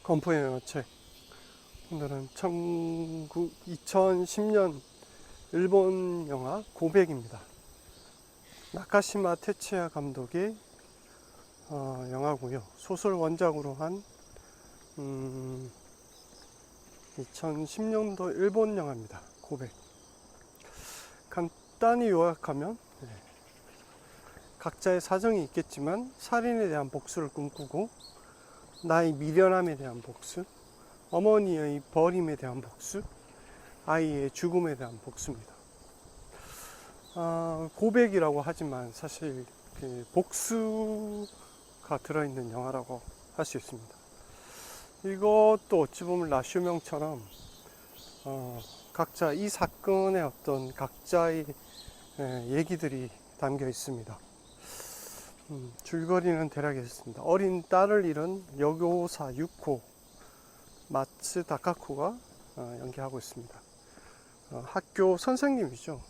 범퍼의 영화책. 오늘은 2010년 일본 영화 고백입니다. 나카시마 테츠야 감독의 영화고요. 소설 원작으로 한 2010년도 일본 영화입니다. 고백. 간단히 요약하면 각자의 사정이 있겠지만 살인에 대한 복수를 꿈꾸고 나의 미련함에 대한 복수, 어머니의 버림에 대한 복수, 아이의 죽음에 대한 복수입니다. 고백이라고 하지만 사실 복수가 들어있는 영화라고 할 수 있습니다. 이것도 어찌 보면 라쇼명처럼 각자 이 사건의 어떤 각자의 얘기들이 담겨 있습니다. 줄거리는 대략 이렇습니다. 어린 딸을 잃은 여교사 유코 마츠 다카코가 연기하고 있습니다. 학교 선생님이죠.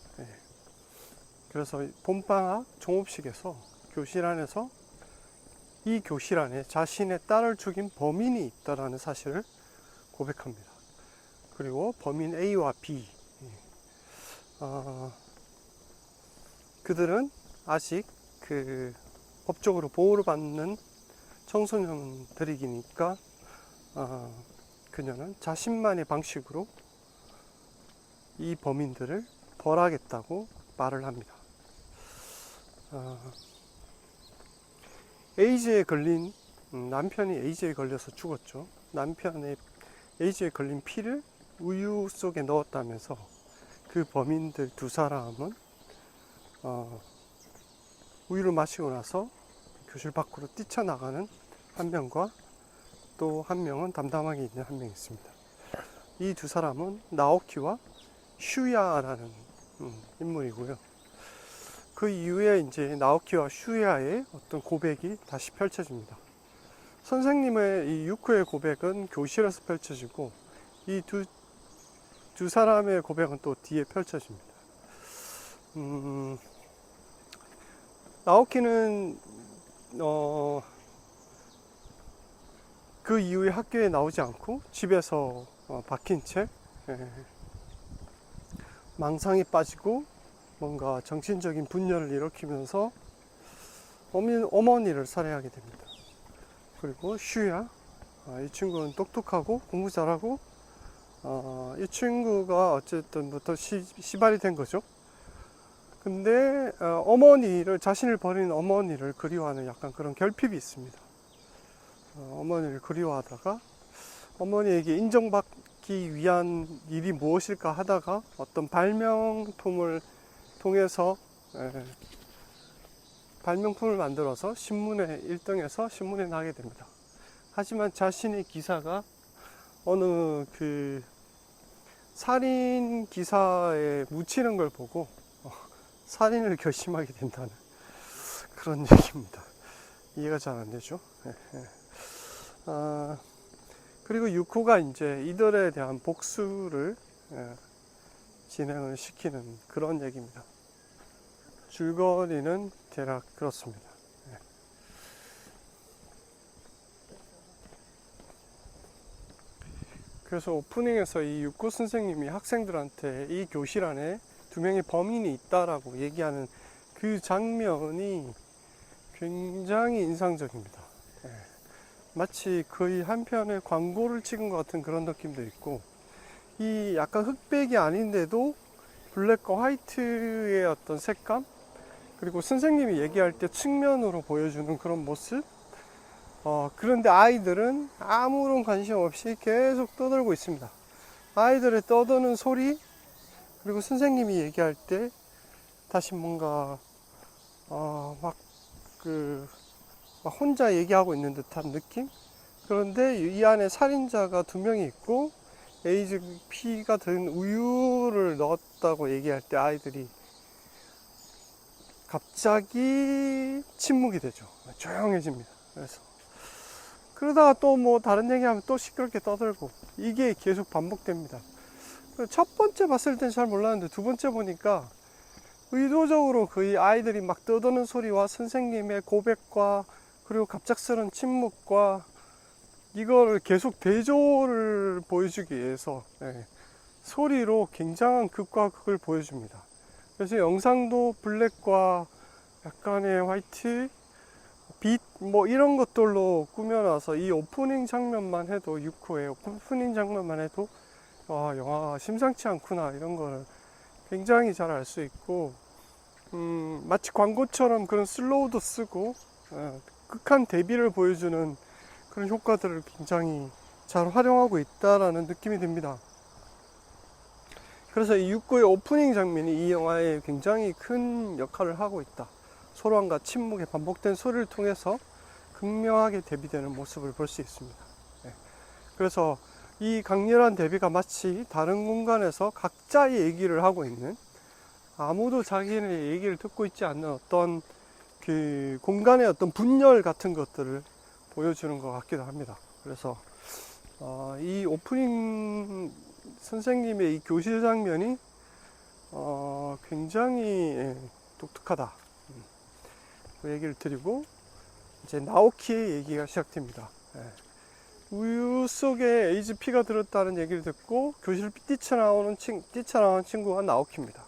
그래서 봄방학 종업식에서 교실 안에서 이 교실 안에 자신의 딸을 죽인 범인이 있다라는 사실을 고백합니다. 그리고 범인 A와 B, 그들은 아직 법적으로 보호를 받는 청소년들이니까 그녀는 자신만의 방식으로 이 범인들을 벌하겠다고 말을 합니다. 에이즈에 걸린 남편이 에이즈에 걸려서 죽었죠. 남편의 에이즈에 걸린 피를 우유 속에 넣었다면서 그 범인들 두 사람은 우유를 마시고 나서 교실 밖으로 뛰쳐나가는 한 명과 또 한 명은 담담하게 있는 한 명이 있습니다. 이 두 사람은 나오키와 슈야라는 인물이고요. 그 이후에 이제 나오키와 슈야의 어떤 고백이 다시 펼쳐집니다. 선생님의 이 유코의 고백은 교실에서 펼쳐지고 이 두 사람의 고백은 또 뒤에 펼쳐집니다. 나오키는 그 이후에 학교에 나오지 않고 집에서 박힌 채 망상에 빠지고 뭔가 정신적인 분열을 일으키면서 어머니를 살해하게 됩니다. 그리고 슈야, 이 친구는 똑똑하고 공부 잘하고 이 친구가 어쨌든부터 시발이 된 거죠. 근데 자신을 버린 어머니를 그리워하는 약간 그런 결핍이 있습니다. 어머니를 그리워하다가 어머니에게 인정받기 위한 일이 무엇일까 하다가 어떤 발명품을 통해서 발명품을 만들어서 신문에 1등해서 신문에 나게 됩니다. 하지만 자신의 기사가 어느 살인 기사에 묻히는 걸 보고 살인을 결심하게 된다는 그런 얘기입니다. 이해가 잘 안 되죠? 그리고 유코가 이제 이들에 대한 복수를 진행을 시키는 그런 얘기입니다. 줄거리는 대략 그렇습니다. 그래서 오프닝에서 이 유코 선생님이 학생들한테 이 교실 안에 두 명의 범인이 있다라고 얘기하는 그 장면이 굉장히 인상적입니다. 마치 거의 한 편의 광고를 찍은 것 같은 그런 느낌도 있고, 이 약간 흑백이 아닌데도 블랙과 화이트의 어떤 색감, 그리고 선생님이 얘기할 때 측면으로 보여주는 그런 모습, 그런데 아이들은 아무런 관심 없이 계속 떠들고 있습니다. 아이들의 떠드는 소리, 그리고 선생님이 얘기할 때 다시 뭔가 막 혼자 얘기하고 있는 듯한 느낌? 그런데 이 안에 살인자가 두 명이 있고 에이즈 피가 든 우유를 넣었다고 얘기할 때 아이들이 갑자기 침묵이 되죠. 조용해집니다. 그러다가 또 뭐 다른 얘기하면 또 시끄럽게 떠들고, 이게 계속 반복됩니다. 첫 번째 봤을 땐 잘 몰랐는데 두 번째 보니까 의도적으로 그 아이들이 막 떠드는 소리와 선생님의 고백과 그리고 갑작스런 침묵과 이걸 계속 대조를 보여주기 위해서 소리로 굉장한 극과 극을 보여줍니다. 그래서 영상도 블랙과 약간의 화이트, 빛, 뭐 이런 것들로 꾸며놔서 이 오프닝 장면만 해도 6호의 오프닝 장면만 해도 와, 영화가 심상치 않구나 이런 걸 굉장히 잘 알 수 있고, 마치 광고처럼 그런 슬로우도 쓰고 극한 대비를 보여주는 그런 효과들을 굉장히 잘 활용하고 있다라는 느낌이 듭니다. 그래서 이 6구의 오프닝 장면이 이 영화에 굉장히 큰 역할을 하고 있다. 소란과 침묵의 반복된 소리를 통해서 극명하게 대비되는 모습을 볼 수 있습니다. 그래서 이 강렬한 대비가 마치 다른 공간에서 각자의 얘기를 하고 있는, 아무도 자기네 얘기를 듣고 있지 않는 어떤 그 공간의 어떤 분열 같은 것들을 보여주는 것 같기도 합니다. 그래서 이 오프닝 선생님의 이 교실 장면이 굉장히 독특하다, 그 얘기를 드리고, 이제 나오키의 얘기가 시작됩니다. 우유 속에 HP가 들었다는 얘기를 듣고 교실을 뛰쳐나오는 친구가 나오키입니다.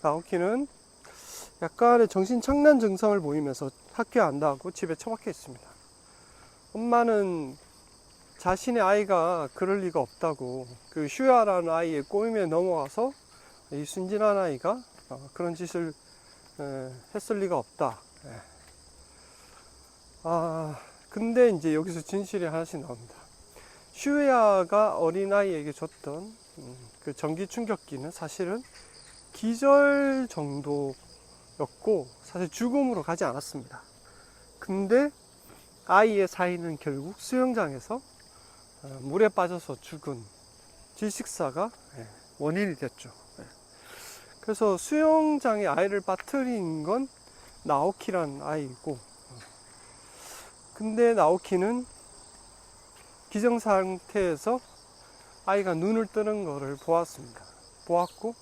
나오키는 약간의 정신착란 증상을 보이면서 학교에 안 나가고 집에 처박혀 있습니다. 엄마는 자신의 아이가 그럴 리가 없다고, 그 슈야라는 아이의 꼬임에 넘어와서 이 순진한 아이가 그런 짓을 했을 리가 없다. 근데 이제 여기서 진실이 하나씩 나옵니다. 슈야가 어린아이에게 줬던 그 전기 충격기는 사실은 기절 정도였고 사실 죽음으로 가지 않았습니다. 근데 아이의 사인은 결국 수영장에서 물에 빠져서 죽은 질식사가 원인이 됐죠. 그래서 수영장에 아이를 빠뜨린 건 나오키란 아이고, 근데 나오키는 기정상태에서 아이가 눈을 뜨는 거를 보았습니다. 보았고,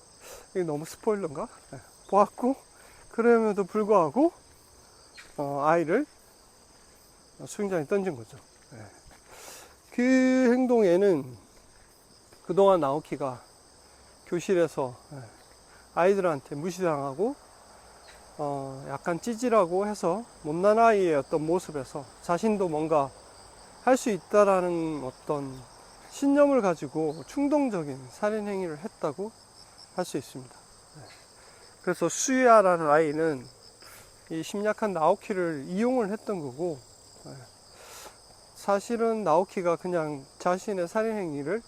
이게 너무 스포일러인가? 보았고, 그럼에도 불구하고 아이를 수영장에 던진 거죠. 그 행동에는 그동안 나오키가 교실에서 아이들한테 무시당하고 약간 찌질하고 해서 못난 아이의 어떤 모습에서 자신도 뭔가 할 수 있다라는 어떤 신념을 가지고 충동적인 살인 행위를 했다고 할 수 있습니다. 그래서 수야라는 아이는 이 심약한 나오키를 이용을 했던 거고, 사실은 나오키가 그냥 자신의 살인 행위를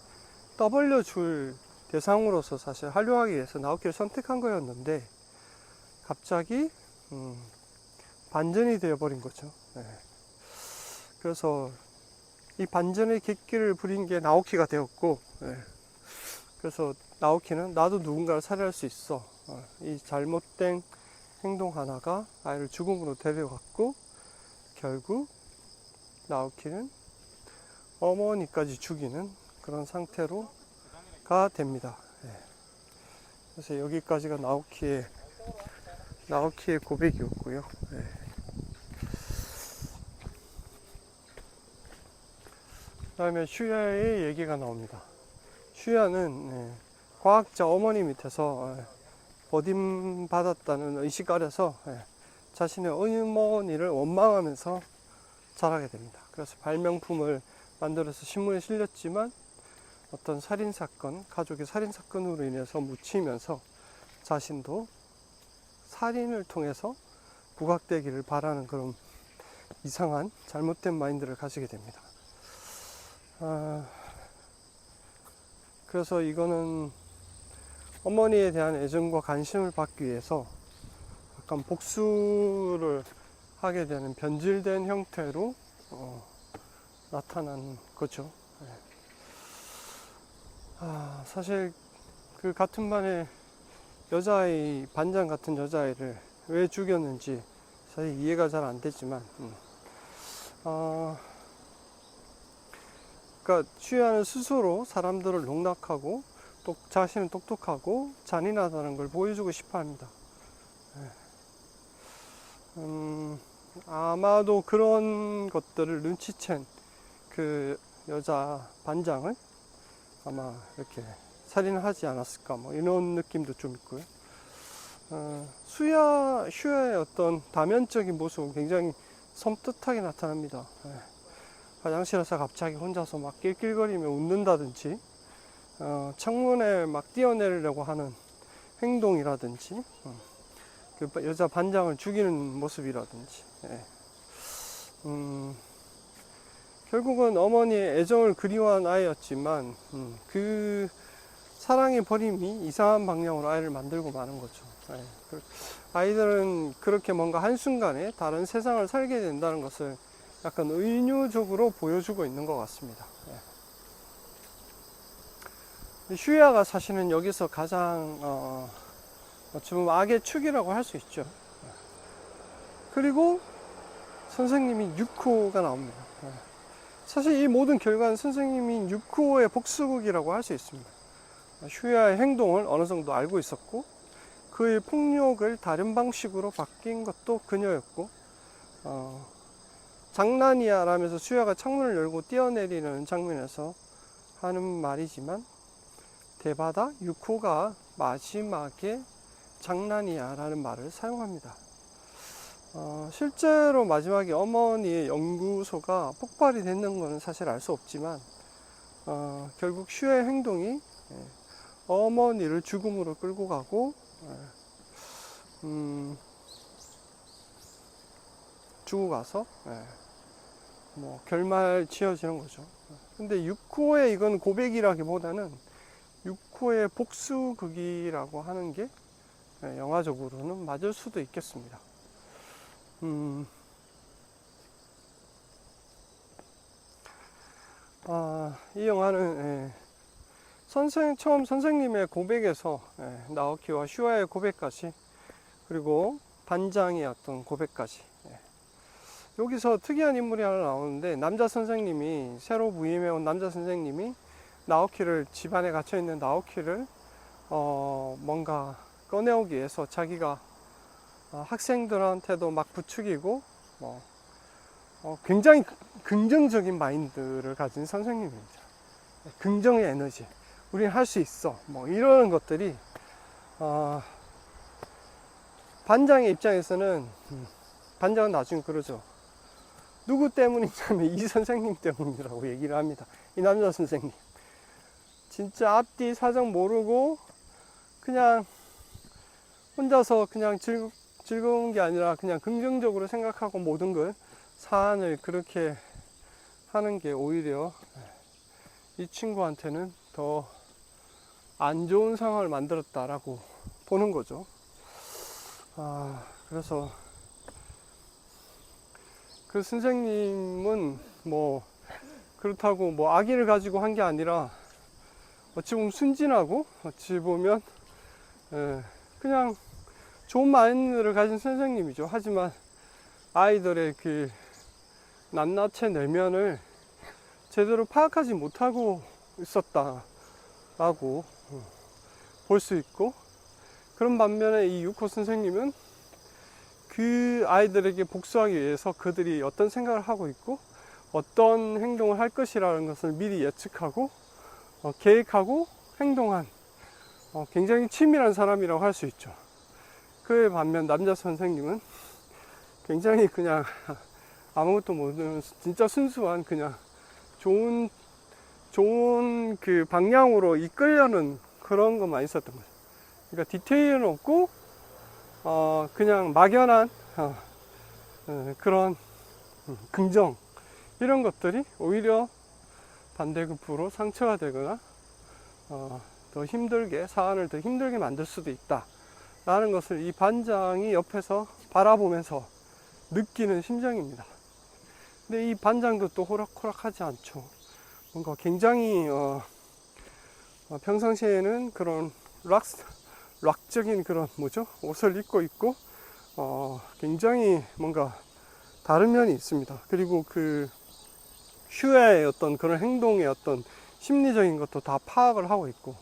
떠벌려 줄 대상으로서 사실 활용하기 위해서 나오키를 선택한 거였는데 갑자기 반전이 되어버린 거죠. 그래서 이 반전의 객기를 부린 게 나오키가 되었고, 그래서 나오키는 나도 누군가를 살해할 수 있어, 이 잘못된 행동 하나가 아이를 죽음으로 데려갔고 결국 나오키는 어머니까지 죽이는 그런 상태로가 됩니다. 그래서 여기까지가 나오키의 고백이었고요. 그 다음에 슈야의 얘기가 나옵니다. 슈야는 과학자 어머니 밑에서 버림받았다는 의식 아래서 자신의 어머니를 원망하면서 자라게 됩니다. 그래서 발명품을 만들어서 신문에 실렸지만 어떤 살인사건, 가족의 살인사건으로 인해서 묻히면서 자신도 살인을 통해서 부각되기를 바라는 그런 이상한 잘못된 마인드를 가지게 됩니다. 그래서 이거는 어머니에 대한 애정과 관심을 받기 위해서 약간 복수를 하게 되는 변질된 형태로 나타난 거죠. 사실 그 같은 반의 여자아이, 반장 같은 여자아이를 왜 죽였는지 사실 이해가 잘 안 되지만, 그러니까 슈야는 스스로 사람들을 농락하고 또 자신은 똑똑하고 잔인하다는 걸 보여주고 싶어 합니다. 아마도 그런 것들을 눈치챈 그 여자 반장을 아마 이렇게 살인하지 않았을까, 뭐 이런 느낌도 좀 있고요. 슈야의 어떤 다면적인 모습은 굉장히 섬뜩하게 나타납니다. 화장실에서 갑자기 혼자서 막 낄낄거리며 웃는다든지, 창문에 막 뛰어내리려고 하는 행동이라든지, 그 여자 반장을 죽이는 모습이라든지, 결국은 어머니의 애정을 그리워한 아이였지만, 그 사랑의 버림이 이상한 방향으로 아이를 만들고 마는 거죠. 아이들은 그렇게 뭔가 한순간에 다른 세상을 살게 된다는 것을 약간 은유적으로 보여주고 있는 것 같습니다. 슈야가 사실은 여기서 가장 지금 악의 축이라고 할 수 있죠. 그리고 선생님이 유코가 나옵니다. 사실 이 모든 결과는 선생님인 유코의 복수극이라고 할 수 있습니다. 슈야의 행동을 어느 정도 알고 있었고, 그의 폭력을 다른 방식으로 바뀐 것도 그녀였고, 장난이야 라면서 슈야가 창문을 열고 뛰어내리는 장면에서 하는 말이지만, 대바다 유코가 마지막에 장난이야 라는 말을 사용합니다. 실제로 마지막에 어머니의 연구소가 폭발이 됐는 것은 사실 알 수 없지만, 결국 슈야의 행동이 어머니를 죽음으로 끌고 가고, 주고 가서 뭐 결말 지어지는 거죠. 근데 유코의 이건 고백이라기보다는 유코의 복수극이라고 하는 게 영화적으로는 맞을 수도 있겠습니다. 이 영화는 처음 선생님의 고백에서 나오키와 슈아의 고백까지, 그리고 반장의 어떤 고백까지, 여기서 특이한 인물이 하나 나오는데, 남자 선생님이, 새로 부임해온 남자 선생님이 나오키를, 집안에 갇혀있는 나오키를 뭔가 꺼내오기 위해서 자기가 학생들한테도 막 부추기고, 굉장히 긍정적인 마인드를 가진 선생님입니다. 긍정의 에너지, 우린 할 수 있어, 뭐 이런 것들이 반장의 입장에서는, 반장은 나중에 그러죠. 누구 때문이냐면 이 선생님 때문이라고 얘기를 합니다. 이 남자 선생님 진짜 앞뒤 사정 모르고 그냥 혼자서 그냥 즐거운 게 아니라 그냥 긍정적으로 생각하고 모든 걸 사안을 그렇게 하는 게 오히려 이 친구한테는 더 안 좋은 상황을 만들었다라고 보는 거죠. 그래서 그 선생님은 뭐 그렇다고 뭐 악의를 가지고 한 게 아니라, 어찌 보면 순진하고, 어찌 보면 그냥 좋은 마인드를 가진 선생님이죠. 하지만 아이들의 그 낱낱의 내면을 제대로 파악하지 못하고 있었다라고 볼 수 있고, 그런 반면에 이 유코 선생님은 그 아이들에게 복수하기 위해서 그들이 어떤 생각을 하고 있고 어떤 행동을 할 것이라는 것을 미리 예측하고 계획하고 행동한 굉장히 치밀한 사람이라고 할 수 있죠. 그에 반면 남자 선생님은 굉장히 그냥 아무것도 모르는 진짜 순수한, 그냥 좋은 그 방향으로 이끌려는 그런 것만 있었던 거죠. 그러니까 디테일은 없고 그냥 막연한 그런 긍정, 이런 것들이 오히려 반대급부로 상처가 되거나 더 힘들게, 사안을 더 힘들게 만들 수도 있다 라는 것을 이 반장이 옆에서 바라보면서 느끼는 심정입니다. 근데 이 반장도 또 호락호락하지 않죠. 뭔가 굉장히 평상시에는 그런 락적인 그런 옷을 입고 있고 굉장히 뭔가 다른 면이 있습니다. 그리고 그 슈의 어떤 그런 행동의 어떤 심리적인 것도 다 파악을 하고 있고,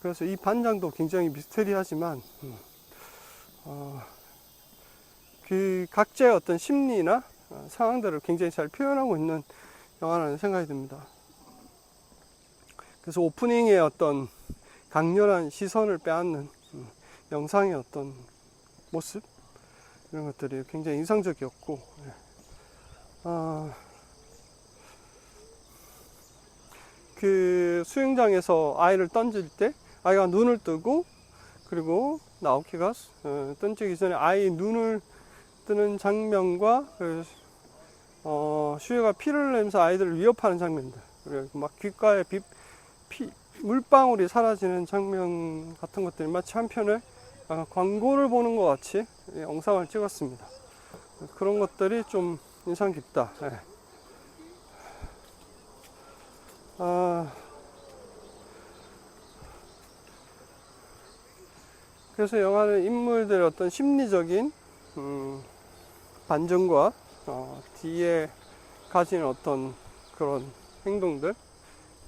그래서 이 반장도 굉장히 미스테리하지만 그 각자의 어떤 심리나 상황들을 굉장히 잘 표현하고 있는 영화라는 생각이 듭니다. 그래서 오프닝의 어떤 강렬한 시선을 빼앗는 영상의 어떤 모습, 이런 것들이 굉장히 인상적이었고, 그 수영장에서 아이를 던질 때 아이가 눈을 뜨고, 그리고 나오키가 던지기 전에 아이 눈을 뜨는 장면과 슈에가 피를 내면서 아이들을 위협하는 장면들, 그리고 막 귓가에 물방울이 사라지는 장면 같은 것들이 마치 한편의 광고를 보는 것 같이 영상을 찍었습니다. 그런 것들이 좀 인상 깊다. 네. 그래서 영화는 인물들의 어떤 심리적인 반전과 뒤에 가진 어떤 그런 행동들,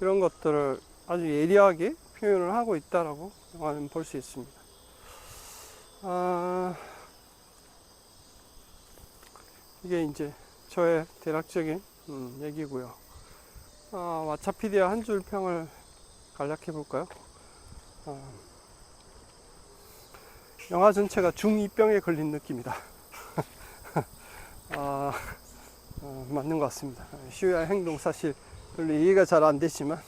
이런 것들을 아주 예리하게 표현을 하고 있다라고 영화는 볼 수 있습니다. 이게 이제 저의 대략적인 얘기고요. 왓챠피디아 한 줄 평을 간략해 볼까요? 영화 전체가 중2병에 걸린 느낌이다. 맞는 것 같습니다. 슈의 행동 사실 별로 이해가 잘 안 되지만,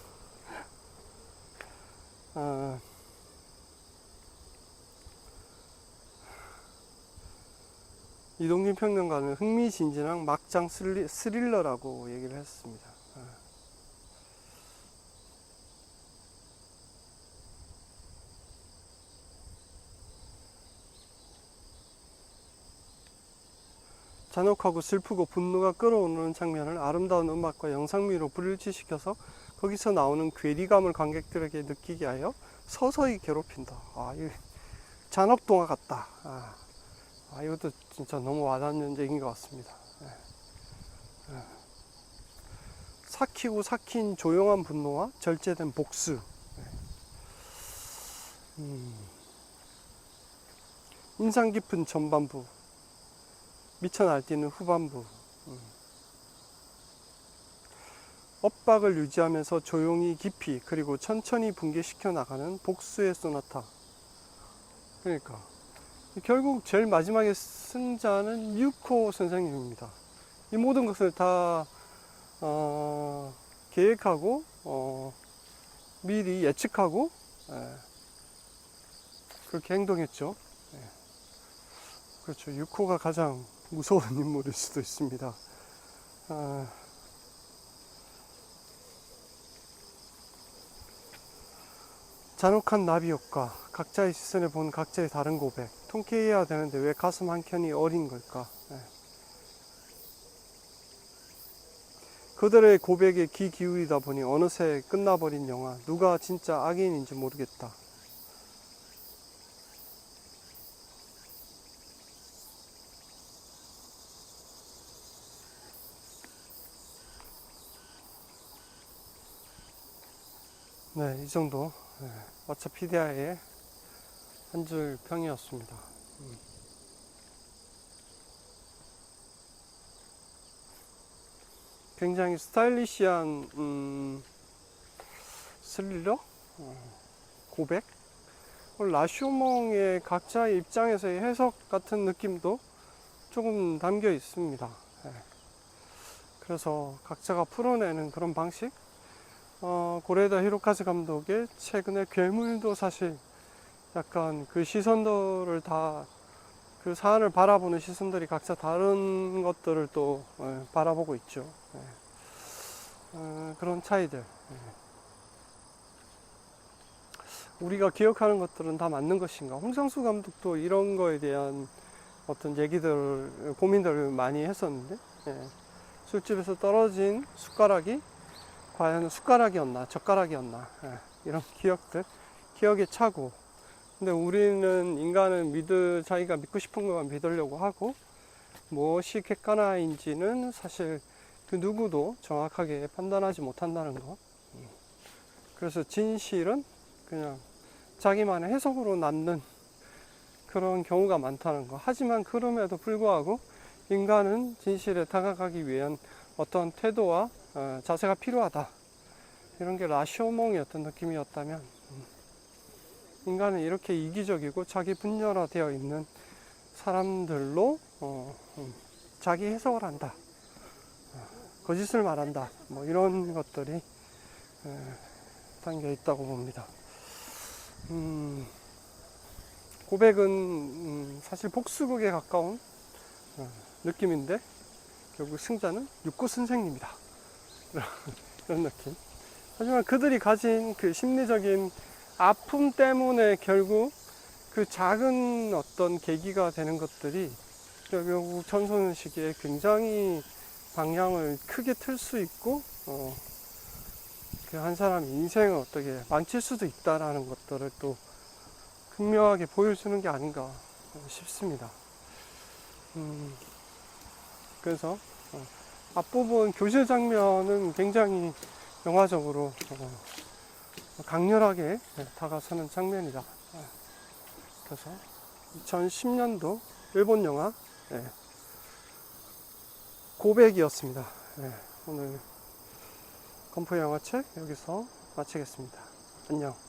이동진 평론가는 흥미진진한 막장 스릴러라고 얘기를 했습니다. 잔혹하고 슬프고 분노가 끌어오르는 장면을 아름다운 음악과 영상미로 불일치시켜서 거기서 나오는 괴리감을 관객들에게 느끼게 하여 서서히 괴롭힌다. 이거 잔혹동화 같다. 이것도 진짜 너무 와닿는 얘기인 것 같습니다. 삭히고 삭힌 조용한 분노와 절제된 복수. 인상 깊은 전반부, 미쳐 날뛰는 후반부, 엇박을 유지하면서 조용히 깊이 그리고 천천히 붕괴시켜 나가는 복수의 소나타. 그러니까 결국 제일 마지막에 승자는 유코 선생님입니다. 이 모든 것을 다 계획하고 미리 예측하고 그렇게 행동했죠. 그렇죠. 유코가 가장 무서운 인물일 수도 있습니다. 잔혹한 나비 효과, 각자의 시선에 본 각자의 다른 고백, 통쾌해야 되는데 왜 가슴 한켠이 어린 걸까? 그들의 고백에 귀 기울이다 보니 어느새 끝나버린 영화. 누가 진짜 악인인지 모르겠다. 네, 이 정도 왓챠피디아의 한 줄 평이었습니다. 굉장히 스타일리시한 스릴러? 고백? 라쇼몽의 각자의 입장에서의 해석 같은 느낌도 조금 담겨 있습니다. 그래서 각자가 풀어내는 그런 방식? 고레다 히로카즈 감독의 최근의 괴물도 사실 약간 그 시선들을 다, 그 사안을 바라보는 시선들이 각자 다른 것들을 또 바라보고 있죠. 그런 차이들. 우리가 기억하는 것들은 다 맞는 것인가? 홍상수 감독도 이런 거에 대한 어떤 얘기들, 고민들을 많이 했었는데, 술집에서 떨어진 숟가락이 과연 숟가락이었나 젓가락이었나, 이런 기억들, 기억에 차고. 근데 우리는, 인간은 자기가 믿고 싶은 것만 믿으려고 하고, 무엇이 객관화인지는 사실 그 누구도 정확하게 판단하지 못한다는 것. 그래서 진실은 그냥 자기만의 해석으로 남는 그런 경우가 많다는 것. 하지만 그럼에도 불구하고 인간은 진실에 다가가기 위한 어떤 태도와 자세가 필요하다. 이런 게 라쇼몽이었던 느낌이었다면, 인간은 이렇게 이기적이고 자기 분열화되어 있는 사람들로 자기 해석을 한다. 거짓을 말한다. 뭐 이런 것들이 담겨 있다고 봅니다. 고백은 사실 복수극에 가까운 느낌인데 결국 승자는 육구 선생님이다. 이런 느낌. 하지만 그들이 가진 그 심리적인 아픔 때문에 결국 그 작은 어떤 계기가 되는 것들이 결국 전손 시기에 굉장히 방향을 크게 틀 수 있고 그 한 사람의 인생을 어떻게 망칠 수도 있다라는 것들을 또 극명하게 보여주는 게 아닌가 싶습니다. 그래서 앞부분 교실 장면은 굉장히 영화적으로 강렬하게 다가서는 장면이다. 그래서 2010년도 일본 영화 고백이었습니다. 오늘 건포 영화책 여기서 마치겠습니다. 안녕.